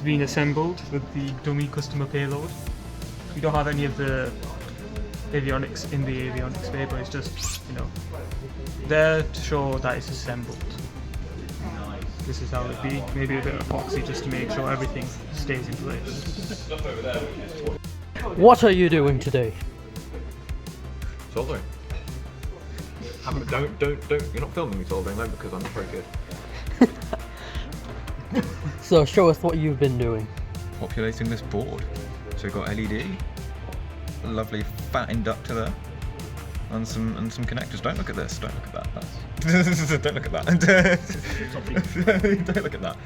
been assembled with the dummy customer payload. We don't have any of the avionics in the avionics bay, but it's just, you know, there to show that it's assembled. This is how it'd be. Maybe a bit of epoxy just to make sure everything stays in place. What are you doing today? Soldering. Don't, you're not filming me soldering though, because I'm not very good. So show us what you've been doing. Populating this board. So we've got LED, a lovely fat inductor there, and some connectors. Don't look at this, don't look at that. That's don't look at that. Don't look at that.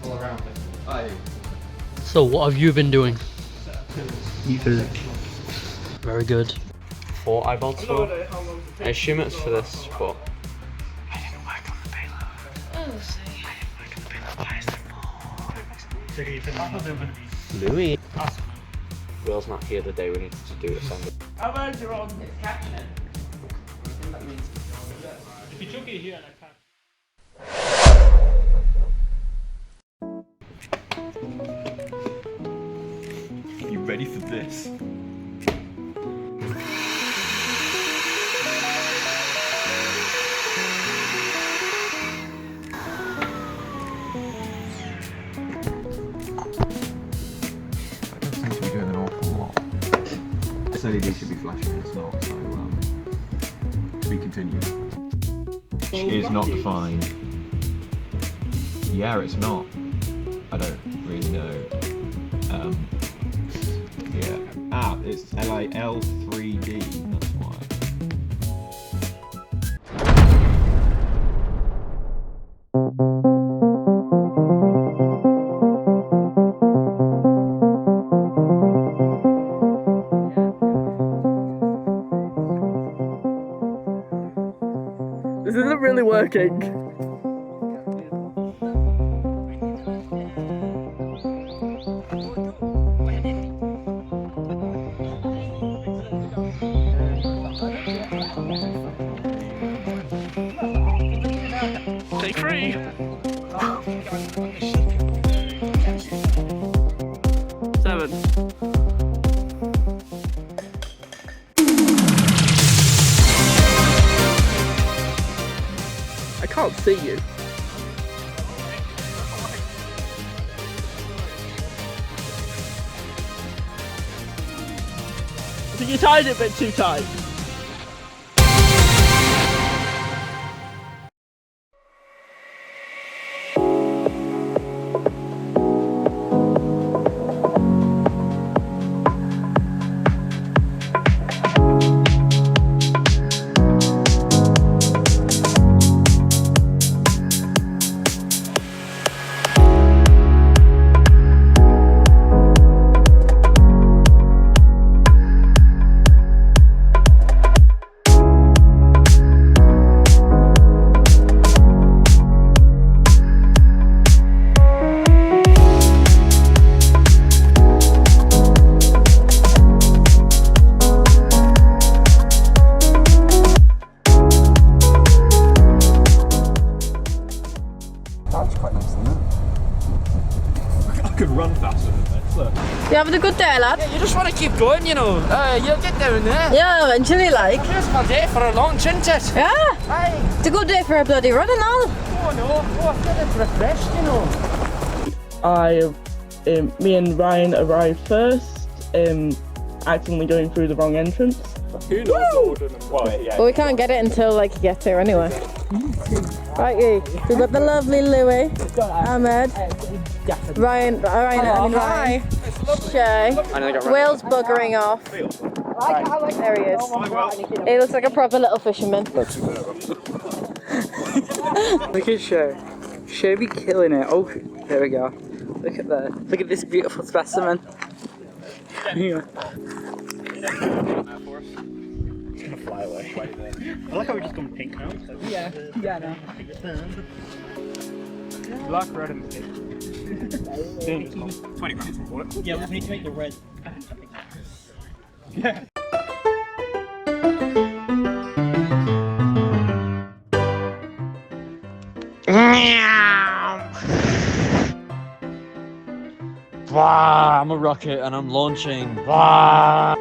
All around it. Aye. So what have you been doing? Very good. 4 eyeballs for? I assume it's for this, but I didn't work on the payload. Oh, see. I didn't work on the payload. Why is there more? Louis. Will's not here the day we needed to do assembly. How about your own caption? If you chuck it here and I can't. You ready for this? This LED should be flashing, it's not, so to be continued. Is not defined. Yeah, it's not. I don't really know. Yeah. It's LIL3D, that's why. This isn't really working. Take 3! Seven. I can't see you. I think you tied it a bit too tight. You having a good day, lad? Yeah, you just want to keep going, you know. You'll get down there. Yeah, eventually, like. It's my day for a launch, isn't it? Yeah. Aye. It's a good day for a bloody run and all. Oh no, I feel it's refreshed, you know. Me and Ryan arrived first, accidentally going through the wrong entrance. Who knows what But we can't get it until like you get there anyway. Right, we've got the lovely Louis, Ahmed, Ryan, Ryan, Shay, Will's buggering off. There he is. He looks like a proper little fisherman. Look at Shay. Shay be killing it. Oh, there we go. Look at that. Look at this beautiful specimen. Yeah. It's gonna fly away. I like how we're just going pink now. So Yeah, no. Black, red, and pink. 20 grams for it. Yeah, we need to make the red. Yeah. Wow, I'm a rocket and I'm launching. Wow.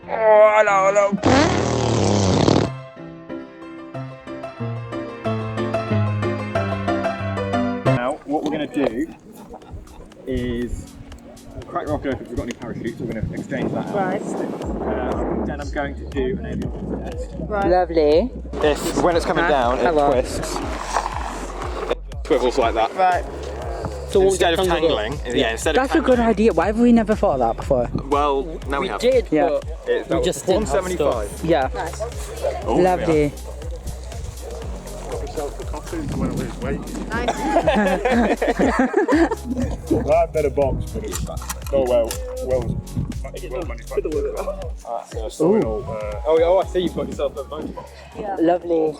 Oh, hello. Now, what we're going to do is crack rocket open if we've got any parachutes. We're going to exchange that out. Right. Then I'm going to do an avionics test. Right. Lovely. If, when it's coming down, it Hello. twists. It swivels like that. Right. So Instead of tangling, instead of That's a good idea. Why have we never thought of that before? Well, now we have. did, Yeah. but We just didn't have 175. Yeah. Oh, Lovely. Right, better box, but it's well manufactured. Oh, I see. You've got yourself a motor box. Lovely.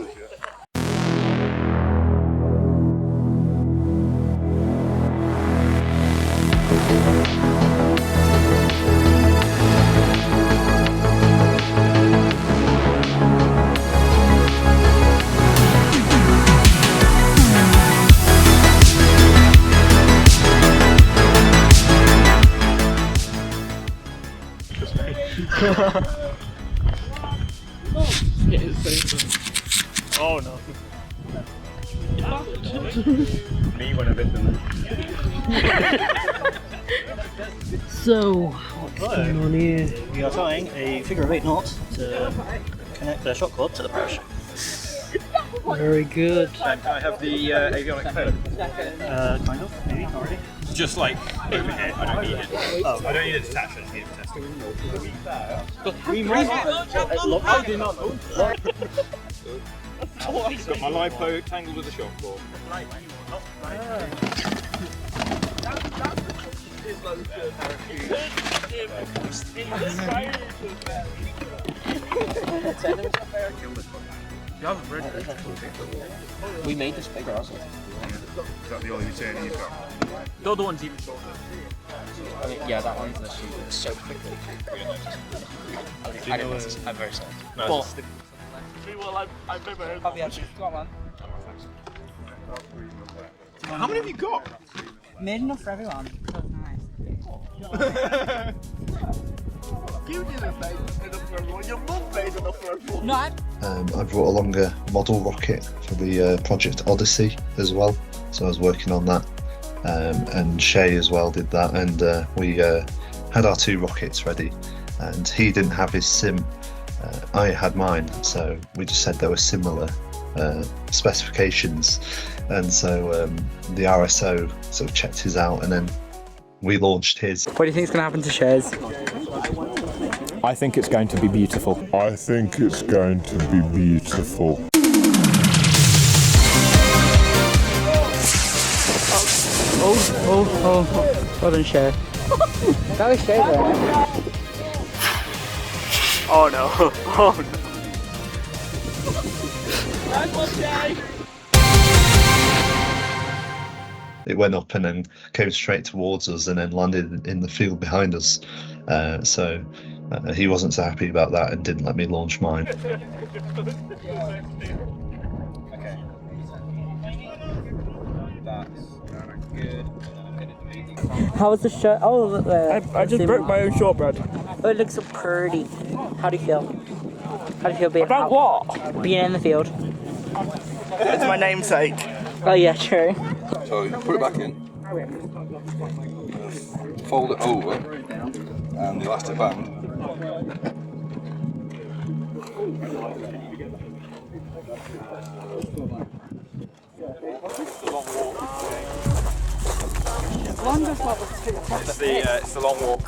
Oh no. Me when I bit them. So, what's going on here? We are tying a figure of 8 knots to connect the shock cord to the parachute. Very good. Can I have the avionics code? Kind of, maybe, already. Just like over here. I don't need it. Oh, I don't need it attached. I just need it tested. We might I do not know. I've got my lipo tangled with the shock cord. we made this bigger, also. Is that the only return you've got? The other one's even shorter. I mean, yeah, that one's the shoot so quickly. I didn't know this. I'm very sorry. Well, I've never heard of it. Go on, man. How many have you got? Made enough for everyone. You didn't make enough for everyone. Your mum made enough for everyone. No, I brought along a model rocket for the Project Odyssey as well, so I was working on that, and Shay as well did that, and we had our 2 rockets ready, and he didn't have his sim, I had mine, so we just said they were similar specifications, and so the RSO sort of checked his out, and then we launched his. What do you think is going to happen to Shares? I think it's going to be beautiful. I think it's going to be beautiful. Oh. Well done, Share. That was Share there. Oh no. Oh no. It went up and then came straight towards us and then landed in the field behind us. So he wasn't so happy about that and didn't let me launch mine. How was the shirt? Oh, look there. I just broke my own shortbread. Oh, it looks so pretty. How do you feel? How do you feel being About what? being in the field? It's my namesake. Oh yeah, true. So you put it back in, fold it over, and the elastic band. It's the long walk.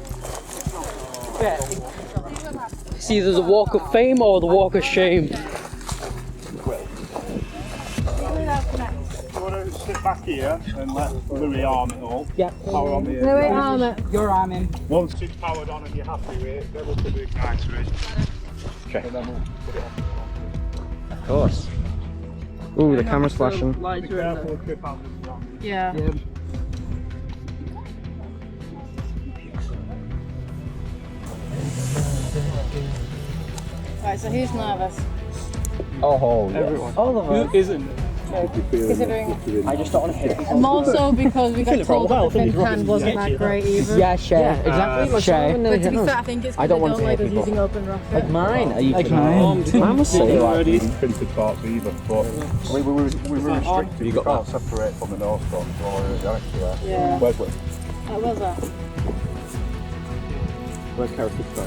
It's either the walk of fame or the walk of shame. You want to sit back here and let Louis arm it all? Yeah. Power on the Louis, arm it. You're arming. Once it's powered on and you're happy with it, then we'll put the igniter in. Okay. And then we'll put it on. Of course. Ooh, the camera's flashing. Be careful, clip out the Yeah. Right, so who's nervous? Oh, Everyone. All of us. Who isn't? Considering I just don't want to hit it. more so because we got told that the thin can wasn't that great either. Yeah, Shay. Exactly. Shay. But to be fair, I think it's because they don't like us using open rocket. Like mine. Are you Like kidding? mine. Mine was sick. Printed parts either, but we were restricted. You can't separate from the nose cone, so there. Yeah. Where's it? That was that. Where's Callisto?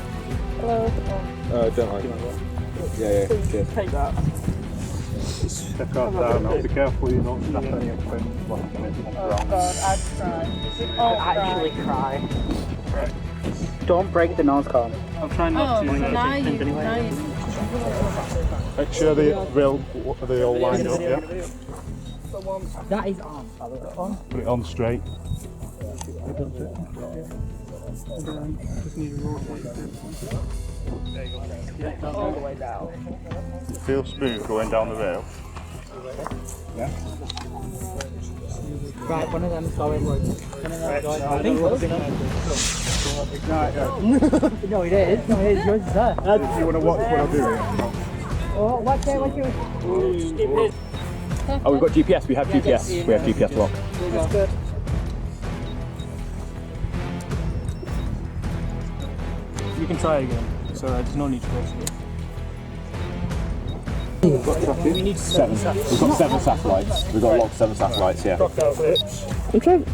Hello. Don't worry. Yeah, cheers. Take that. Check out down now. Be careful you don't snap any of the pins. Oh god, I'd cry. I'll actually cry. Don't break the nose cone. I'm trying not to. Now you. Make sure they all lined up, yeah? That is on. Put it on straight. Just need to roll like All the way down. It feels smooth going down the rail. Yeah? Right, one of them's going. One of them's going. I think No, it is. No, it is. Yours is there. Do you want to watch what I'm doing? Oh, watch it. Oh, we've got GPS. We have GPS. We have GPS lock. That's good. You can try again. So there's no need to go through. We've got tracking. We need 7. We've got 7 satellites. We've got locked 7 satellites, yeah. I'm trying.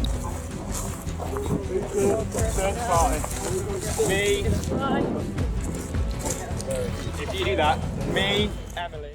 Me. If you do that, me, Emily.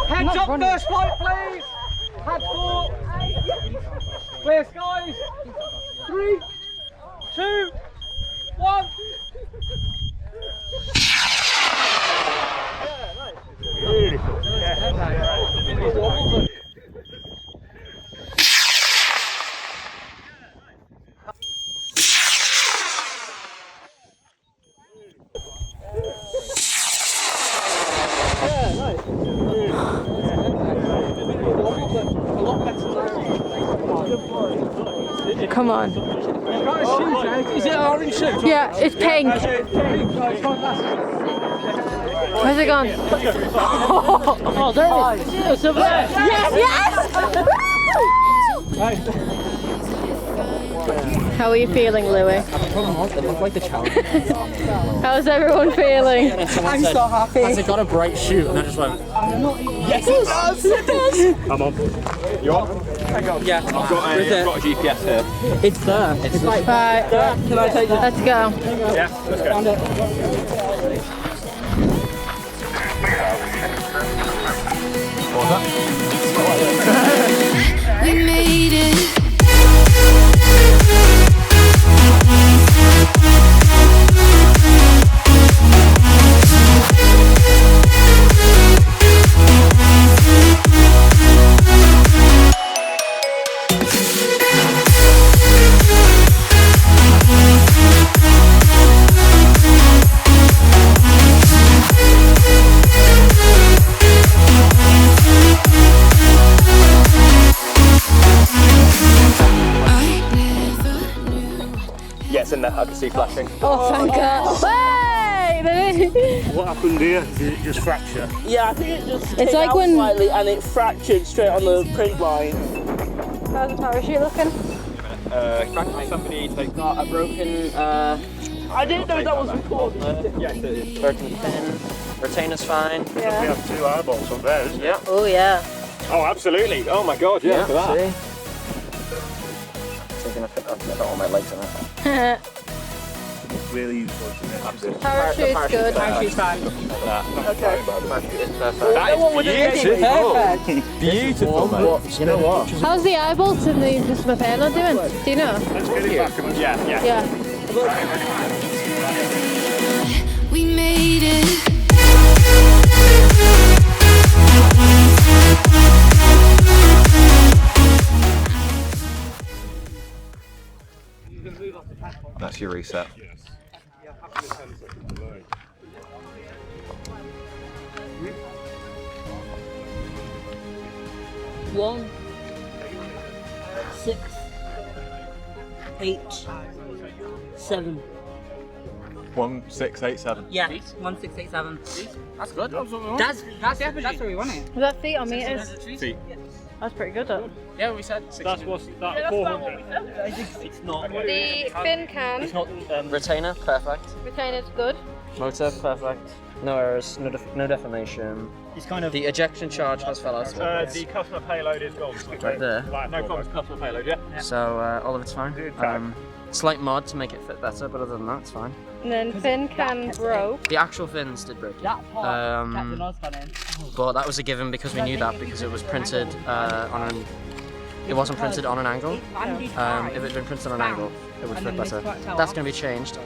Heads up, first flight, please! Head 4! Clear skies! 3, 2, 1! Beautiful. Come on. Is it orange shirt? Yeah, it's pink. Where's it gone? Oh, there it is. It's over there. Yes, yes! How are you feeling, Louis? They look like the challenge. How's everyone feeling? I'm so happy. Has it got a bright shoot? And I just went, yes, it does! It does! Come on. You on? Yeah. I've got a GPS here. It's there. It's right. Can I take it? Let's go. Yeah, let's go. What was that? We made it. Yes, in there. I can see flashing. Oh, thank God. Hey! What happened here? Did it just fracture? Yeah, I think it just It's like when slightly and it fractured straight on the print line. How's the parachute looking? somebody got a broken, I didn't know that was recorded. broken pin. Retainer's fine. We have 2 eyeballs on theirs. Yeah. Oh, yeah. Oh, absolutely. Oh my God, yeah, for that. So I'm gonna fit all my legs in it. really unfortunate. Parachute's good. Parachute's fine. Okay. That is beautiful. Beautiful, mate. You know what? How's the eye bolts in the customer payload doing? Do you know? Let's get it back. Yeah. Yeah. We made it. That's your reset. 1, 6, 8, 7. 1, 6, 8, 7. Yeah, 1, 6, 8, 7. That's good. That's what we want. That's where we want it. Is that feet or meters? Feet. That's pretty good. Though. Yeah, we said. That's what's that 400. It's not. The fin can. It's not retainer, perfect. Retainer's good. Motor, perfect. No errors, no deformation. It's kind of the ejection charge has fell out. The customer payload is gone. Right there. No problems, customer payload, yeah? So all of it's fine. Slight mod to make it fit better, but other than that, it's fine. And then fin can broke. The actual fins did break. That part, Captain Oz got in. But that was a given because we knew that because it was printed on an. It wasn't printed on an angle. If it had been printed on an angle, it would fit better. That's going to be changed.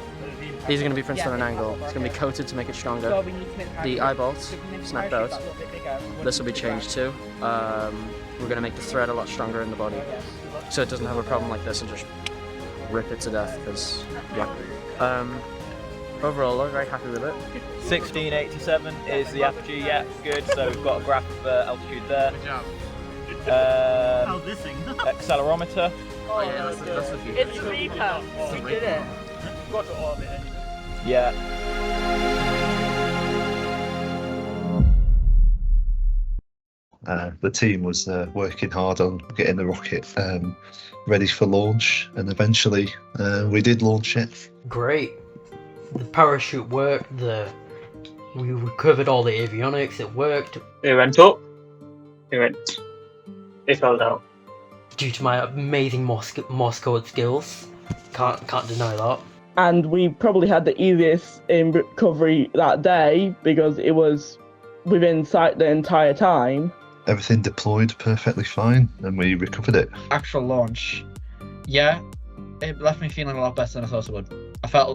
These are going to be printed on an angle. It's going to be coated to make it stronger. The eye bolts snapped out. This will be changed too. We're going to make the thread a lot stronger in the body, so it doesn't have a problem like this and just rip it to death. Because yeah. Overall, I'm very happy with it. 1687 is the apogee. Yeah, good. So we've got a graph of altitude there. Good job. How's this thing? Accelerometer. Oh yeah, that's a few. It's a Reaper. We did it. Got to orbit. Yeah. The team was working hard on getting the rocket ready for launch, and eventually we did launch it. Great. The parachute worked. We recovered all the avionics. It worked. It went up. It fell down. Due to my amazing Morse code skills, can't deny that. And we probably had the easiest in recovery that day because it was within sight the entire time. Everything deployed perfectly fine, and we recovered it. Actual launch, yeah, it left me feeling a lot better than I thought it would.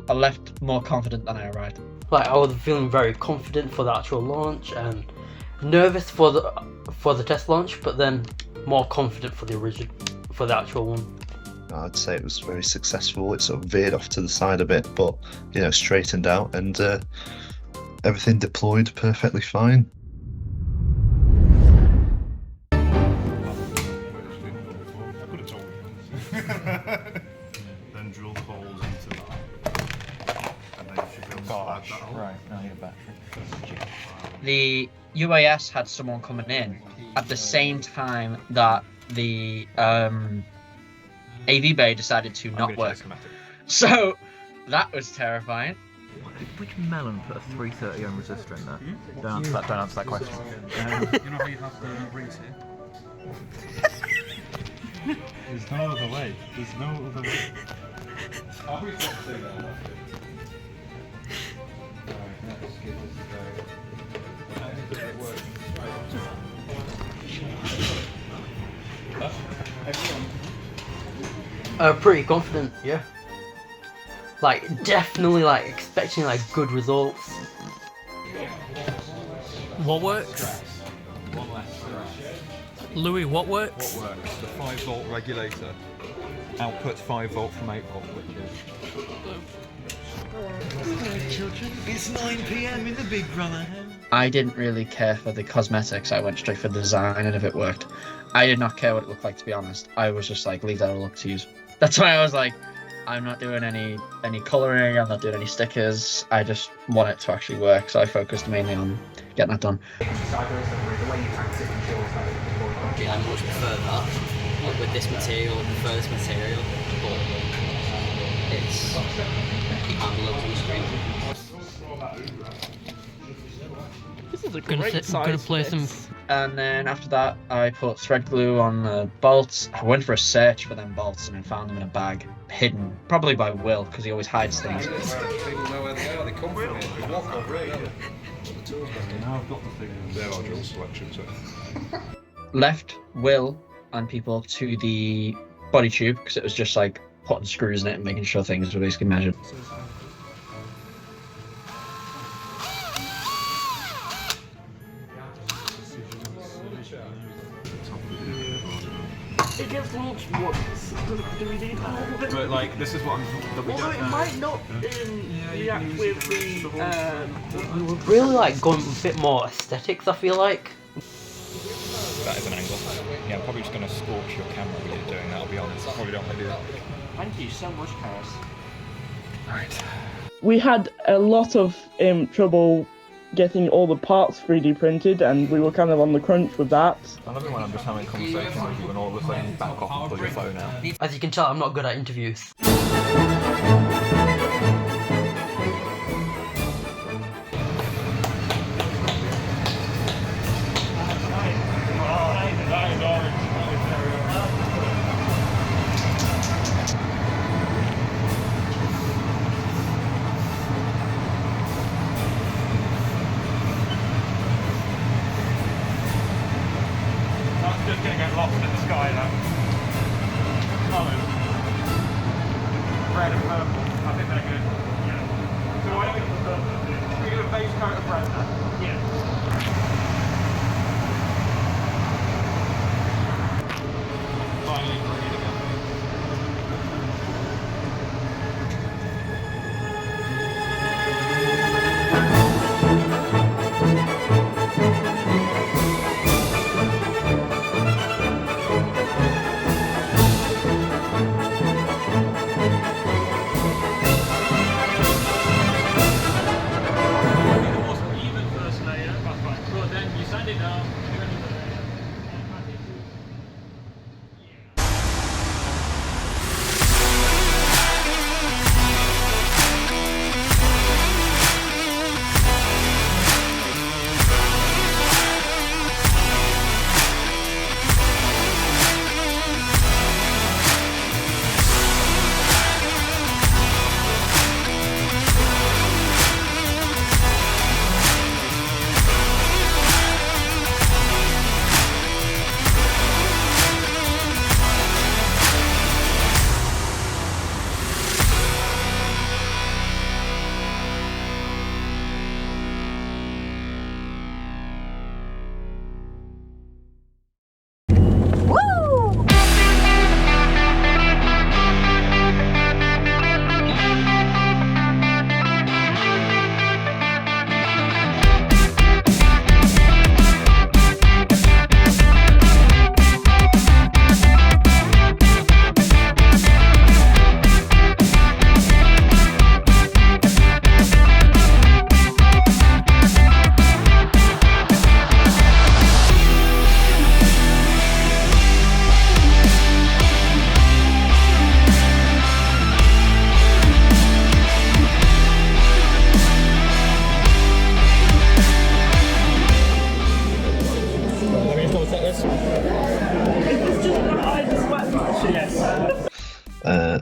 I left more confident than I arrived. Like, I was feeling very confident for the actual launch and nervous for the test launch, but then more confident for the actual one. I'd say it was very successful. It sort of veered off to the side a bit, but straightened out, and everything deployed perfectly fine. Then drill the holes into that. And then you should be able to slide that hole. Right, now I need a battery. The UAS had someone coming in at the same time that the AV bay decided to not work. So that was terrifying. Which melon put a 330 ohm resistor in there? Don't answer that question. You know how you have the rings here? There's no other way. There's no other way. Pretty confident, yeah. Like, definitely, expecting, good results. What works? Louis, what works? What works? The 5-volt regulator outputs 5 volt from 8 volt, which is... Children, it's 9 PM in the Big Brother house. I didn't really care for the cosmetics. I went straight for the design, and if it worked, I did not care what it looked like, to be honest. I was just like, leave that all up to you. That's why I was like, I'm not doing any colouring, I'm not doing any stickers, I just want it to actually work, so I focused mainly on getting that done. I much prefer that, with this material, I prefer this material, but it's, you can't look on the screen. This is a Gonna great sit- gonna size play for some- this. And then after that, I put thread glue on the bolts. I went for a search for them bolts and then found them in a bag, hidden, probably by Will, because he always hides things. People know where they are, they come from here. They walk over here. Now I've got the thing. There are drill selections. Left Will and people to the body tube, because it was just like putting screws in it and making sure things were basically measured. It gives launch once. Do we need that? But like, this is what I'm. We Although don't it know. might not react with the. We would really like going a bit more aesthetics, I feel like. That is an angle. Yeah, I'm probably just going to scorch your camera when you're doing that, I'll be honest. I probably don't want to do that. Thank you so much, Paris. Alright. We had a lot of trouble getting all the parts 3D printed, and we were kind of on the crunch with that. I love it when I'm just having a conversation with you and all of a sudden you back off and pull your phone out. As you can tell, I'm not good at interviews. Just gonna get lost in the sky now. Colours. Red and purple. I think they're good. Yeah. So why don't we get the purple? We do a base coat of red then? Yeah. Finally green again.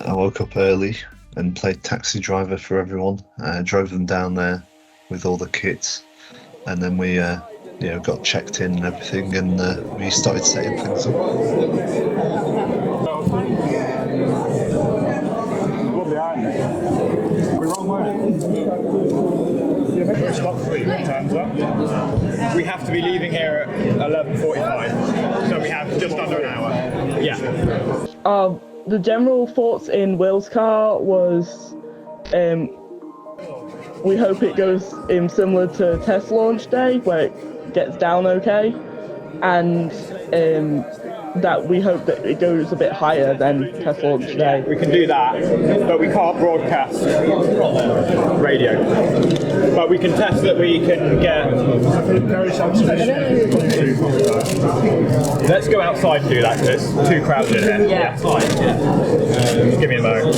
I woke up early and played taxi driver for everyone. Drove them down there with all the kits, and then we got checked in and everything, and we started setting things up. We have to be leaving here at 11:45, so we have just under an hour. Yeah. The general thoughts in Will's car was, we hope it goes similar to test launch day, where it gets down okay, and that we hope that it goes a bit higher than test launch day. We can do that, but we can't broadcast radio. But we can test that we can get... Let's go outside and do that, because it's too crowded in here. Yeah. Outside. Just give me a moment.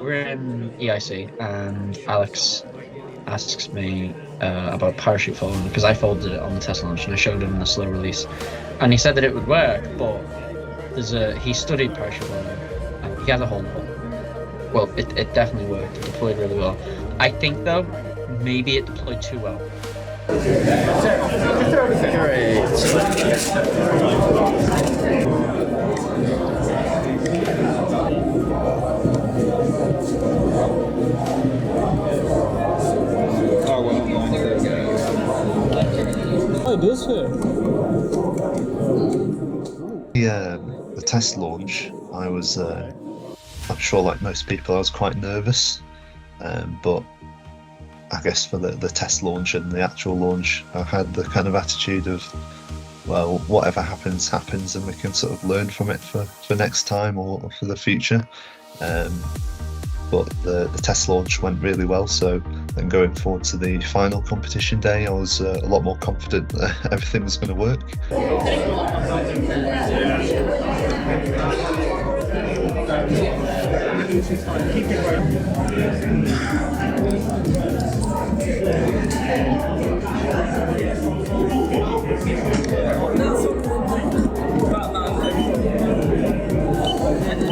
we're in EIC and Alex asks me about parachute folding because I folded it on the test launch and I showed him the slow release, and he said that it would work, but he studied parachute folding and he has a whole lot. Well, it definitely worked. It deployed really well. I think though, maybe it deployed too well. Oh, it does here. The test launch, I was, I'm sure like most people, I was quite nervous, but I guess for the test launch and the actual launch, I had the kind of attitude of, well, whatever happens, happens, and we can sort of learn from it for next time or for the future. But the test launch went really well, so then going forward to the final competition day, I was a lot more confident that everything was going to work.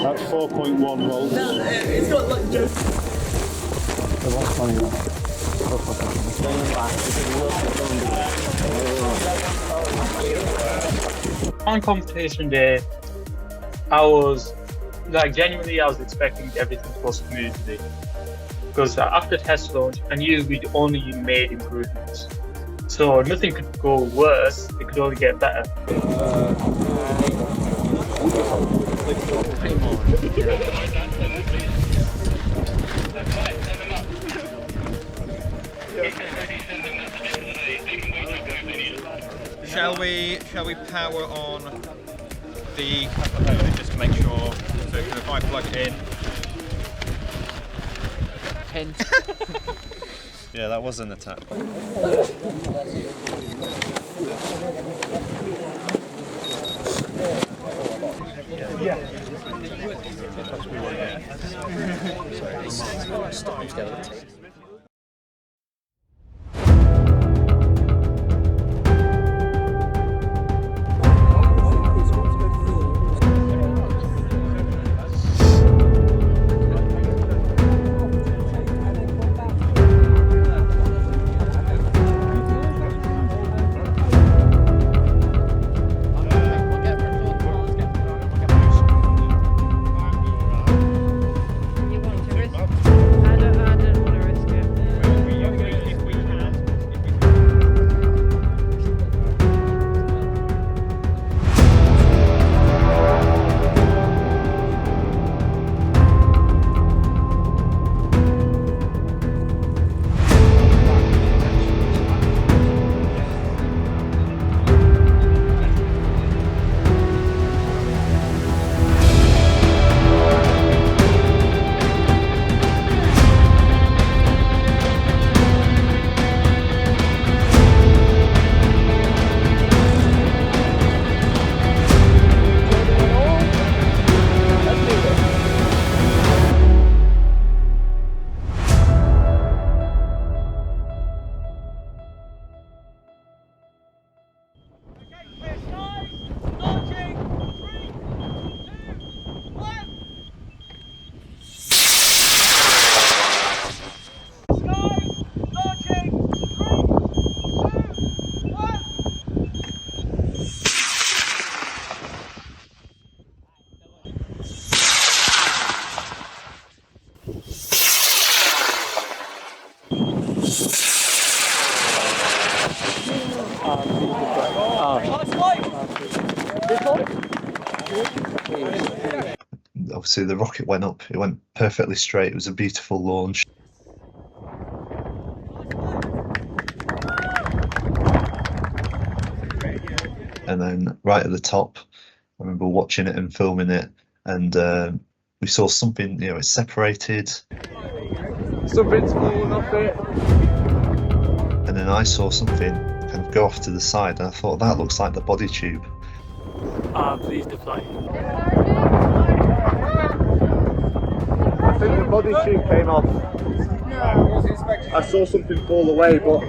That's 4.1 volts. No, it's got like just. On competition day, I was like genuinely, I was expecting everything to go smoothly because after test launch, I knew we'd only made improvements, so nothing could go worse. It could only get better. Shall we power on the component just to make sure? So if I plug it in. Yeah, that was an attack. Obviously the rocket went up, it went perfectly straight, it was a beautiful launch. And then right at the top, I remember watching it and filming it, and we saw something, you know, it separated. Something's falling off it. And then I saw something kind of go off to the side, and I thought that looks like the body tube. Please deflate. I think the body tube came off. I saw something fall away, but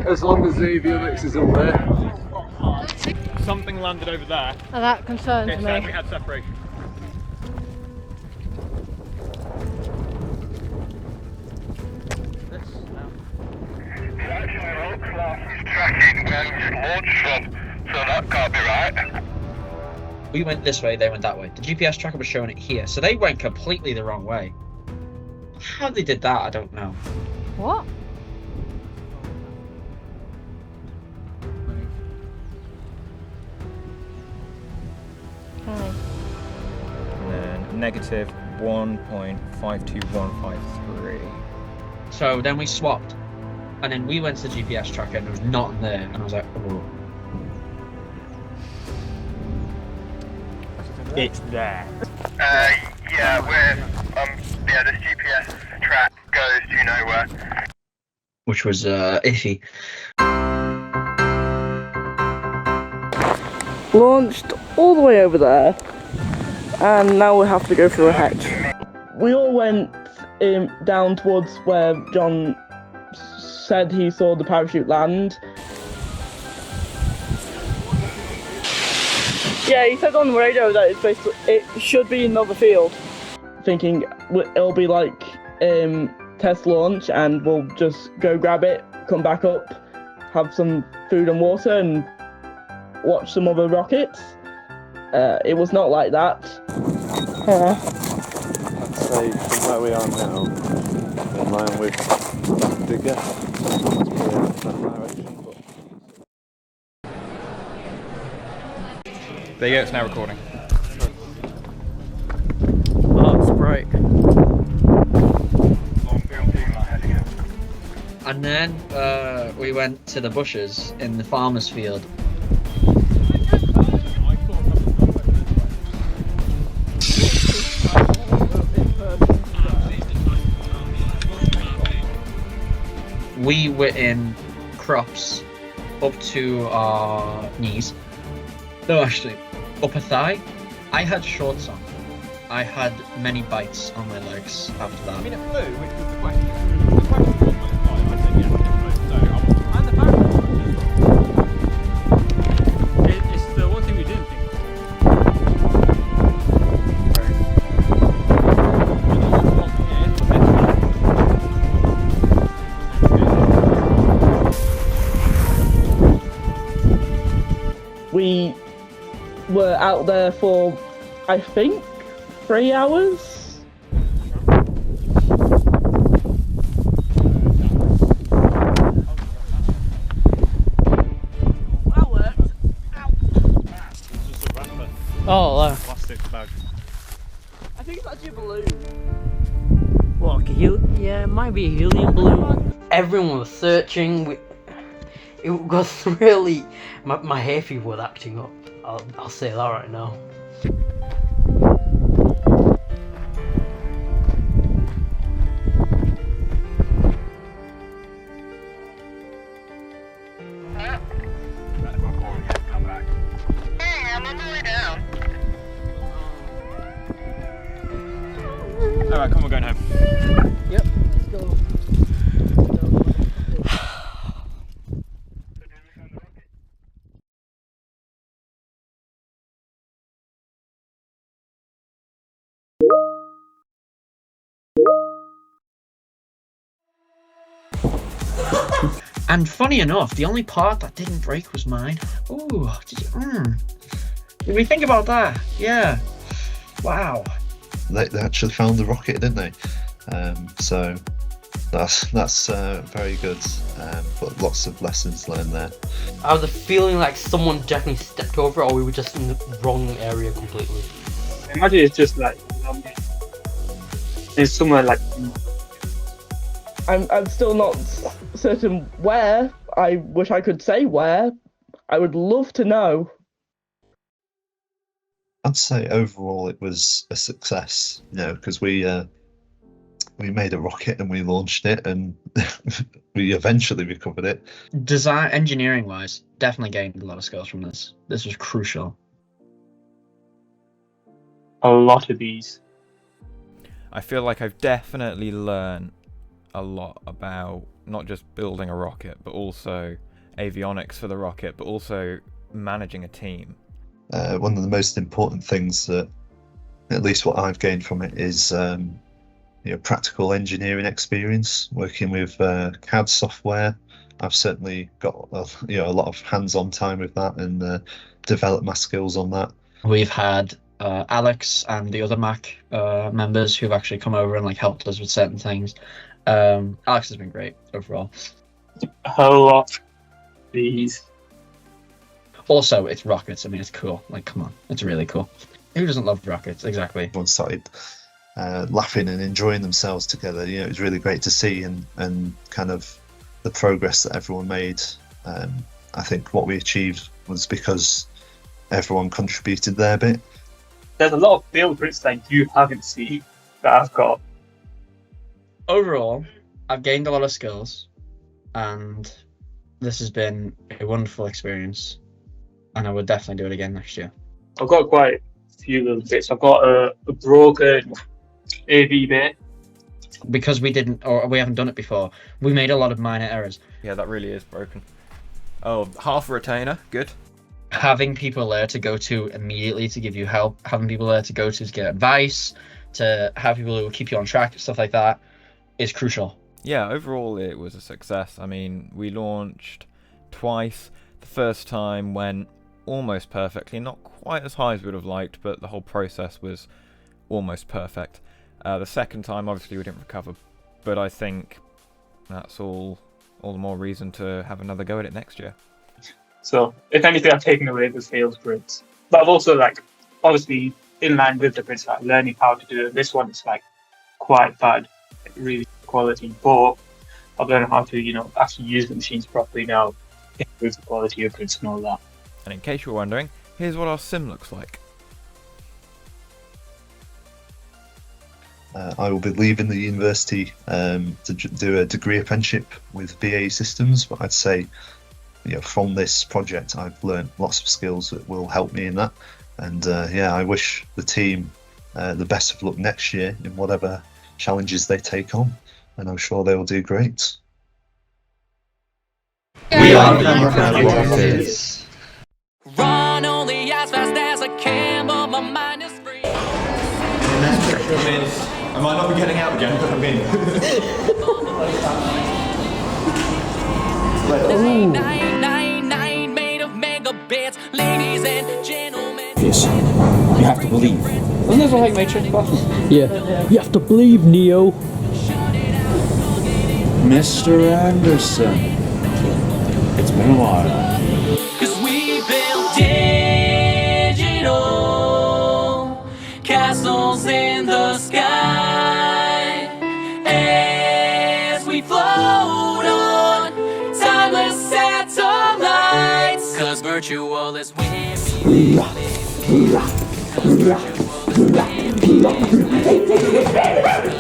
as long as the avionics is up there. Something landed over there. And that concerns It me. certainly had separation. Tracking where we launched from, so that can't be right. We went this way, they went that way. The GPS tracker was showing it here, so they went completely the wrong way. How they did that, I don't know. What? And then negative 1.52153. So then we swapped, and then we went to the GPS tracker and it was not in there, and I was like, oh. It's there. Yeah, this GPS track goes to nowhere. Which was iffy. Launched all the way over there, and now we have to go through a hedge. We all went down towards where John said he saw the parachute land. Yeah, he said on the radio that it's basically, it should be another field. Thinking it'll be like test launch, and we'll just go grab it, come back up, have some food and water, and watch some other rockets. It was not like that. I'd say from where we are now, in line with Digger, There you go, it's now recording. Oh, it's bright. And then we went to the bushes in the farmer's field. We were in crops up to our knees. No, actually, upper thigh. I had shorts on. I had many bites on my legs after that. I mean, it flew, which was the question. The question was, I said yes, it flew. So and the parachute. It's the one thing we didn't think We were out there for, I think, 3 hours. That worked. Oh, plastic bag. I think it's actually a balloon. What, like a yeah, it might be a helium balloon. Everyone was searching. It was really, my hay fever was acting up. I'll say that right now. Alright, come on, we're going home. Yep, let's go. And funny enough, the only part that didn't break was mine. Ooh, did we think about that? Yeah. Wow. They actually found the rocket, didn't they? So that's very good. But lots of lessons learned there. I was feeling like someone definitely stepped over it, or we were just in the wrong area completely. Imagine it's just like it's somewhere like. I'm still not certain where. I wish I could say where. I would love to know. I'd say overall it was a success, because we made a rocket and we launched it, and we eventually recovered it. Design, engineering wise, definitely gained a lot of skills from this. This was crucial. A lot of these. I feel like I've definitely learned a lot about not just building a rocket, but also avionics for the rocket, but also managing a team. One of the most important things that, at least what I've gained from it, is practical engineering experience, working with CAD software. I've certainly got a lot of hands-on time with that and developed my skills on that. We've had Alex and the other Mac members who've actually come over and like helped us with certain things. Alex has been great overall. A whole lot. These. Also, it's rockets. I mean, it's cool. Like, come on, it's really cool. Who doesn't love rockets? Exactly. Everyone started laughing and enjoying themselves together. It was really great to see, and kind of the progress that everyone made. I think what we achieved was because everyone contributed their bit. There's a lot of field prints that you haven't seen that I've got. Overall, I've gained a lot of skills, and this has been a wonderful experience, and I would definitely do it again next year. I've got quite a few little bits. I've got a broken AV bit. Because we haven't done it before, we made a lot of minor errors. Yeah, that really is broken. Oh, half a retainer, good. Having people there to go to immediately to give you help, having people there to go to get advice, to have people who will keep you on track, stuff like that, is crucial. Yeah, overall it was a success. I mean, we launched twice. The first time went almost perfectly, not quite as high as we would have liked, but the whole process was almost perfect. The second time, obviously, we didn't recover, but I think that's all the more reason to have another go at it next year. So, if anything, I've taken away the sales prints. But I've also, obviously, in line with the prints, learning how to do it. This one is, quite bad, really quality, but I've learned how to, actually use the machines properly now, improve the quality of prints and all that. And in case you're wondering, here's what our sim looks like. I will be leaving the university to do a degree apprenticeship with BAE Systems, but I'd say, from this project, I've learned lots of skills that will help me in that. And I wish the team the best of luck next year in whatever challenges they take on, and I'm sure they will do great. We are the Run only as fast as I can, but my mind is free. I might not be getting out again, but I'm in. 999 made of megabits, ladies and gentlemen. Yes, you have to believe. Isn't this like Matrix Plus? Yeah, you have to believe, Neo. Mr. Anderson, it's been a while. Cause we built digital castles in the sky as we float on timeless satellites. Cause virtual is where we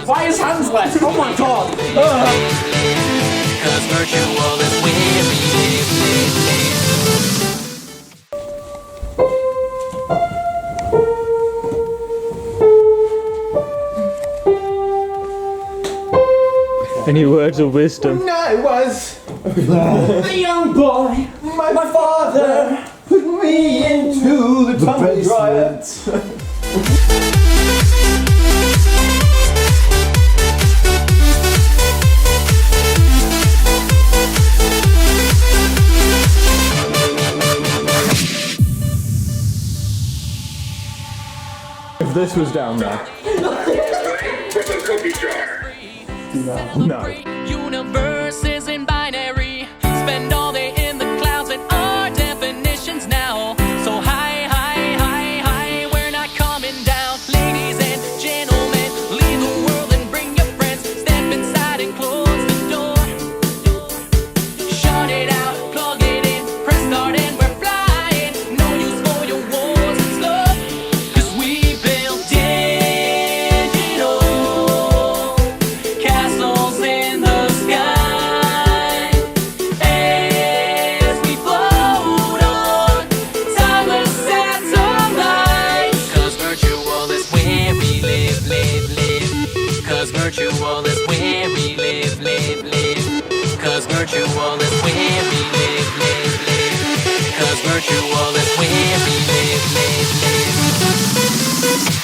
Why his hands left? Oh my god! Cause virtual is where we Any words of wisdom? I was a young boy. My father put me into the tumble dryer. If this was down there. No. Universes in binary. Spend all day in the clouds and our definitions now. So high, high, high, high. We're not coming down. Ladies and gentlemen, leave the world and bring your friends. Step inside and close the door. Shut it out, plug it in, press start and we're flying. No use for your wars and stuff. Cause we built digital castles in the sky. virtual is where we live, live, live. Cause virtual is where we live, live, live.